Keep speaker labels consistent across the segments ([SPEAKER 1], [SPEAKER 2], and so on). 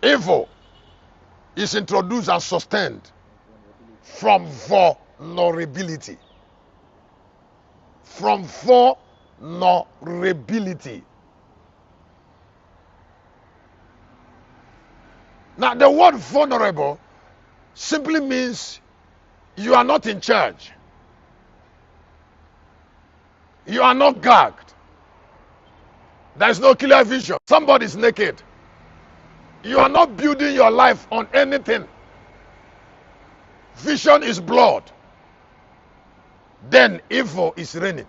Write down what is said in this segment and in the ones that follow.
[SPEAKER 1] Evil is introduced and sustained from vulnerability. From vulnerability. Now, the word vulnerable simply means you are not in charge. You are not gagged. There is no clear vision. Somebody is naked. You are not building your life on anything. Vision is blood. Then evil is reigning.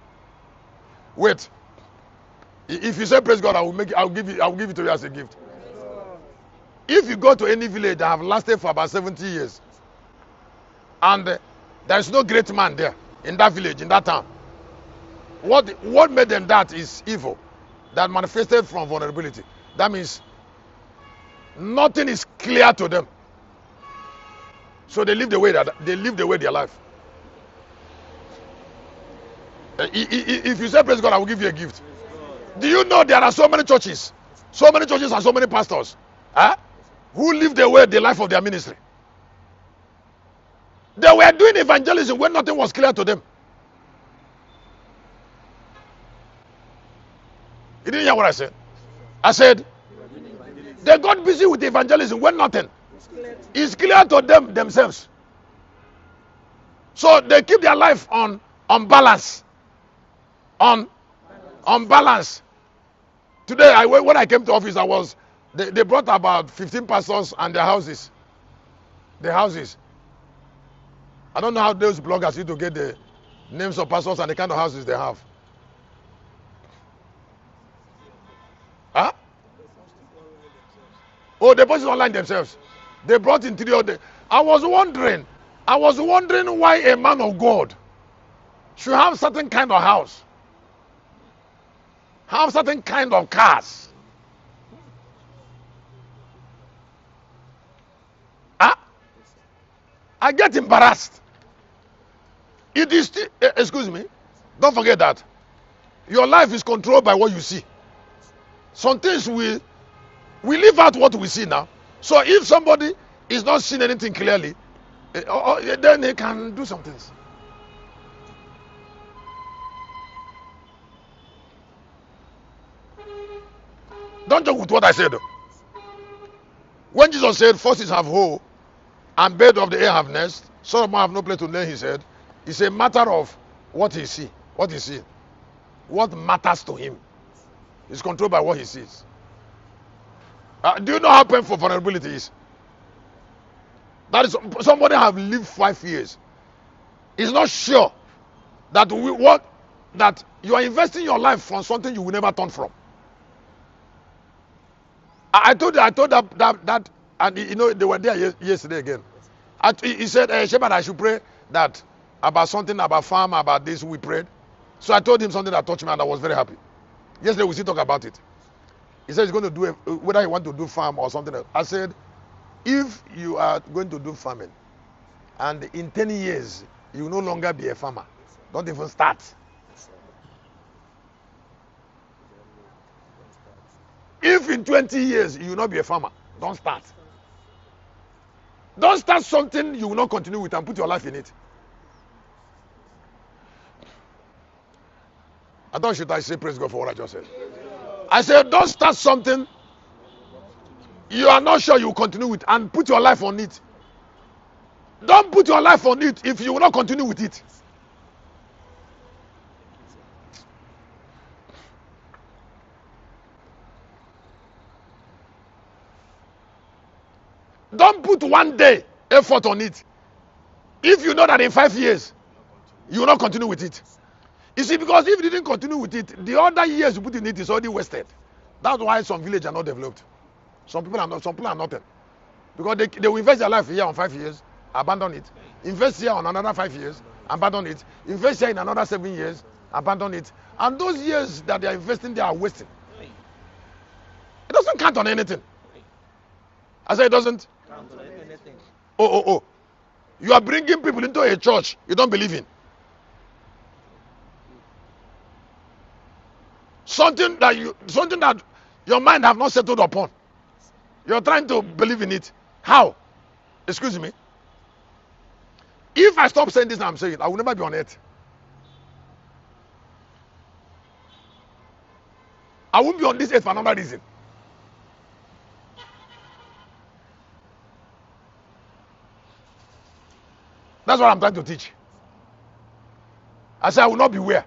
[SPEAKER 1] Wait. If you say praise God, I'll give it to you as a gift. If you go to any village that have lasted for about 70 years, and there is no great man there in that village, in that town, what made them that is evil that manifested from vulnerability. That means nothing is clear to them, so they live the way their life. If you say praise God, I will give you a gift. Do you know there are so many churches and so many pastors who live the life of their ministry? They were doing evangelism when nothing was clear to them. You didn't hear what I said? I said they got busy with evangelism when nothing is clear to them themselves. So they keep their life on balance. On balance. Today, when I came to office, they brought about 15 pastors and their houses. The houses. I don't know how those bloggers used to get the names of pastors and the kind of houses they have. Huh? Oh, they posted online themselves. They brought interior. I was wondering why a man of God should have certain kind of house, have certain kind of cars. I get embarrassed. It is excuse me. Don't forget that your life is controlled by what you see. Some things we leave out what we see now. So if somebody is not seeing anything clearly, then he can do some things. Don't joke with what I said. When Jesus said, "Foxes have hole, and birds of the air have nest, Son of Man have no place to lay his head," it's a matter of what he sees. What he sees. What matters to him is controlled by what he sees. Do you know how painful vulnerability is? That is, somebody have lived 5 years. Is not sure that that you are investing your life from something you will never turn from. I told that, and you know they were there yesterday again. He said, "Shepherd, I should pray that about something about farm, about this." We prayed. So I told him something that touched me, and I was very happy. Yesterday we still talk about it. He said he's going to do whether he want to do farm or something else. I said, if you are going to do farming, and in 10 years you will no longer be a farmer, don't even start. If in 20 years you will not be a farmer, don't start. Don't start something you will not continue with and put your life in it. I thought should I say praise God for what I just said. I said don't start something you are not sure you will continue with and put your life on it. Don't put your life on it if you will not continue with it. Don't put 1 day effort on it if you know that in 5 years you will not continue with it. You see, because if you didn't continue with it, the other years you put in it is already wasted. That's why some villages are not developed. Some people are not. Because they will invest their life here on 5 years, abandon it. Invest here on another 5 years, abandon it. Invest here in another 7 years, abandon it. And those years that they are investing, they are wasting. It doesn't count on anything. I say it doesn't count on anything. Oh. You are bringing people into a church you don't believe in. Something that your mind have not settled upon. You're trying to believe in it. How? Excuse me. If I stop saying this and I'm saying it, I will never be on earth. I won't be on this earth for another reason. That's what I'm trying to teach. I said I will not be where?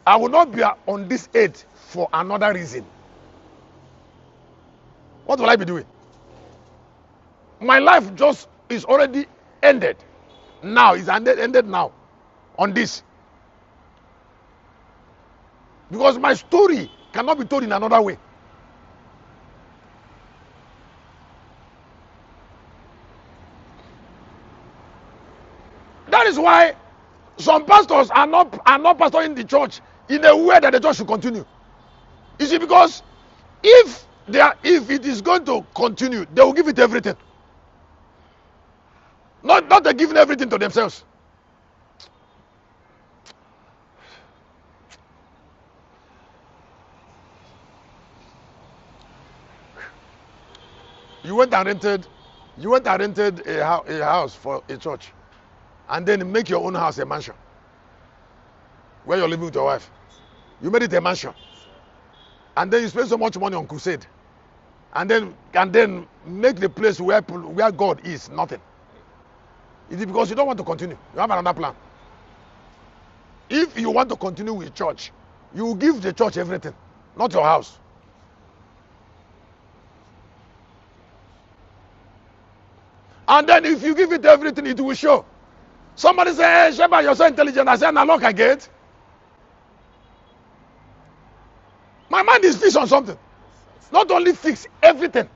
[SPEAKER 1] I will not be on this earth for another reason. What will I be doing? My life just is already ended. Now it's ended now on this. Because my story cannot be told in another way. That is why some pastors are not pastoring the church in a way that the church should continue. You see, because if it is going to continue, they will give it everything. Not they're giving everything to themselves. You went and rented a house for a church, and then make your own house a mansion where you're living with your wife. You made it a mansion, and then you spend so much money on crusade, and then make the place where God is nothing. It is because you don't want to continue. You have another plan. If you want to continue with church, you will give the church everything, not your house. And then if you give it everything, it will show. Somebody say, hey, Sheba, you're so intelligent. I said, now look, I get. My mind is fixed on something. Not only fix everything.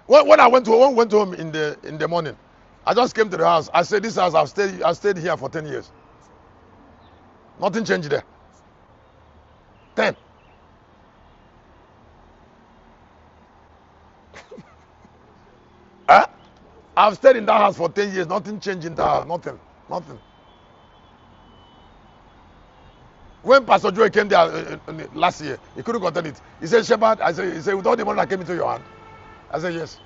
[SPEAKER 1] When I went home in the morning, I just came to the house. I said, this house, I've stayed here for 10 years. Nothing changed there. 10. Huh? I've stayed in that house for 10 years. Nothing changed in that house. Nothing. When Pastor Joey came there last year, he couldn't contain it. He said, Shepherd, he said, with all the money that came into your hand. I said, yes.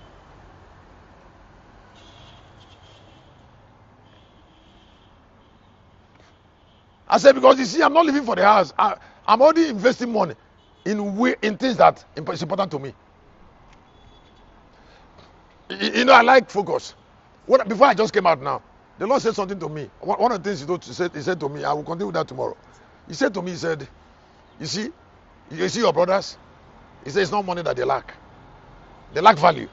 [SPEAKER 1] I said, because you see, I'm not living for the house. I'm already investing money in things that is important to me. You know, I like focus. Before I just came out now, the Lord said something to me. One of the things he said to me, I will continue with that tomorrow. He said to me, he said, you see your brothers? He said, it's not money that they lack. They lack value.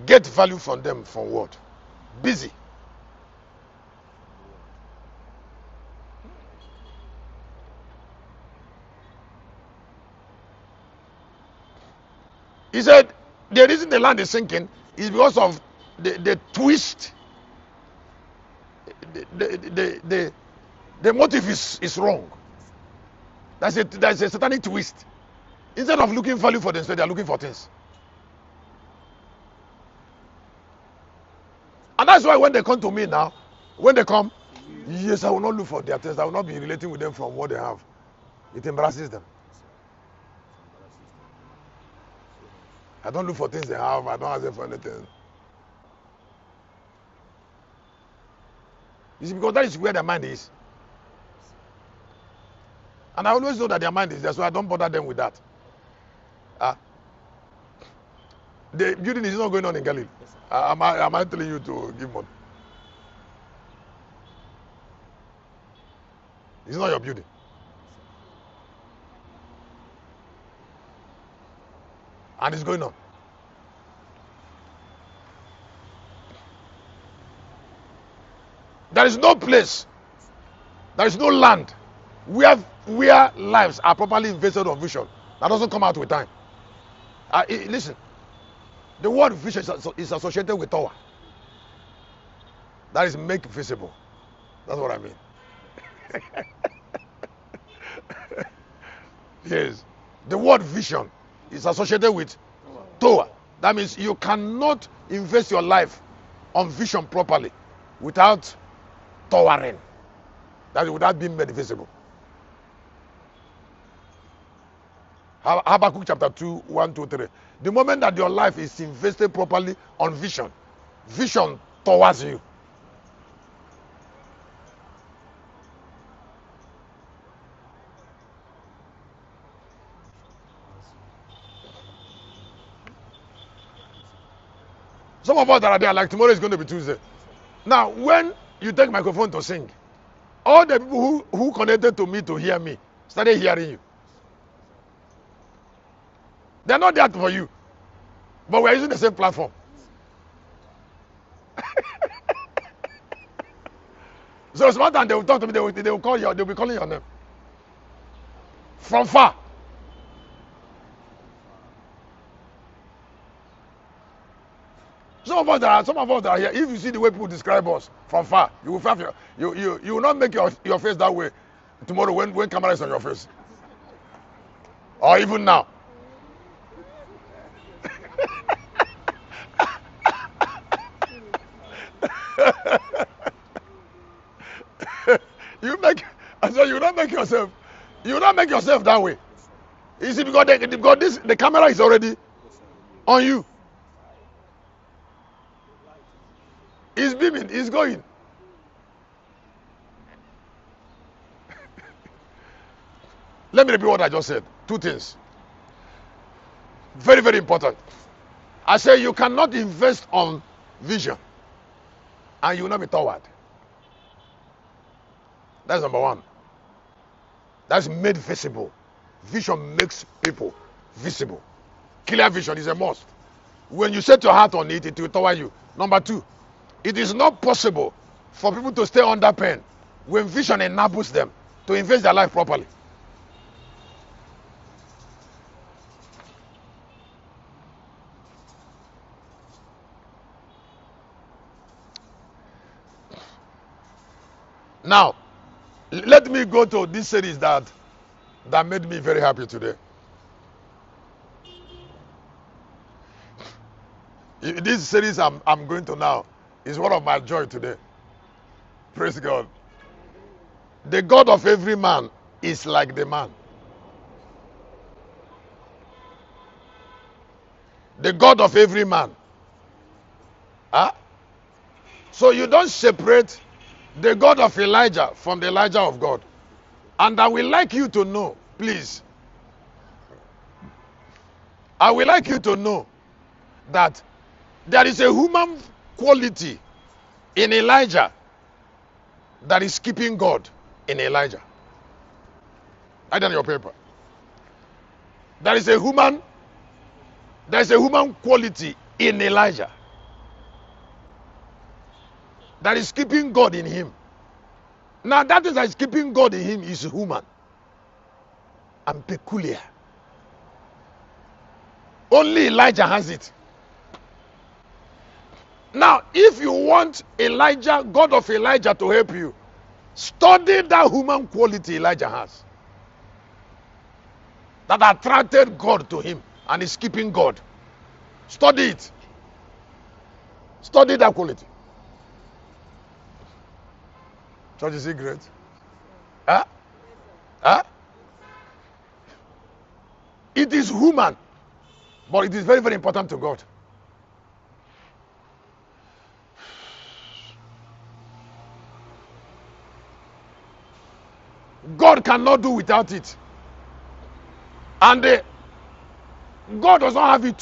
[SPEAKER 1] Get value from them from what? Busy. He said, the reason the land is sinking is because of the twist. The motive is wrong. That's a satanic twist. Instead of looking value for themselves, they are looking for things. And that's why when they come to me now, yes, I will not look for their things. I will not be relating with them from what they have. It embarrasses them. I don't look for things they have. I don't ask them for anything. You see, because that is where their mind is. And I always know that their mind is there, so I don't bother them with that. The building is not going on in Galilee. Am I telling you to give money? It's not your building. And it's going on. There is no place, there is no land where lives are properly invested on vision that doesn't come out with time. Listen, the word vision is associated with tower. That is make visible. That's what I mean. Yes, the word vision is associated with tower. That means you cannot invest your life on vision properly without towering. that without being made visible. Habakkuk chapter 2, 1, 2, 3. The moment that your life is invested properly on vision towards you. Some of us that are there, like tomorrow is going to be Tuesday. Now, when you take microphone to sing, all the people who connected to me to hear me started hearing you. They're not there for you, but we're using the same platform. So it's time they will talk to me, they will call you, they'll be calling your name. From far. Some of us that are here, if you see the way people describe us from far, you will have you will not make your face that way tomorrow when camera is on your face. Or even now. you will not make yourself that way. You see, because the camera is already on you. It's beaming, it's going. Let me repeat what I just said. Two things. Very, very important. I say you cannot invest on vision and you will not be toward. That's number one. That's made visible. Vision makes people visible. Clear vision is a must. When you set your heart on it, it will tower you. Number two, it is not possible for people to stay under pain when vision enables them to invest their life properly. Now, let me go to this series that made me very happy today. This series I'm going to now is one of my joy today. Praise God. The God of every man is like the man. The God of every man. So you don't separate the God of Elijah from the Elijah of God. And I would like you to know, please. I would like you to know that there is a human quality in Elijah that is keeping God in Elijah. Write down your paper. There is a human quality in Elijah that is keeping God in him. Now that is keeping God in him is human and peculiar. Only Elijah has it. Now, if you want Elijah, God of Elijah, to help you, study that human quality Elijah has that attracted God to him and is keeping God. Study it. Study that quality. Church, is it great? It is human, but it is very, very important to God. God cannot do without it. And God does not have it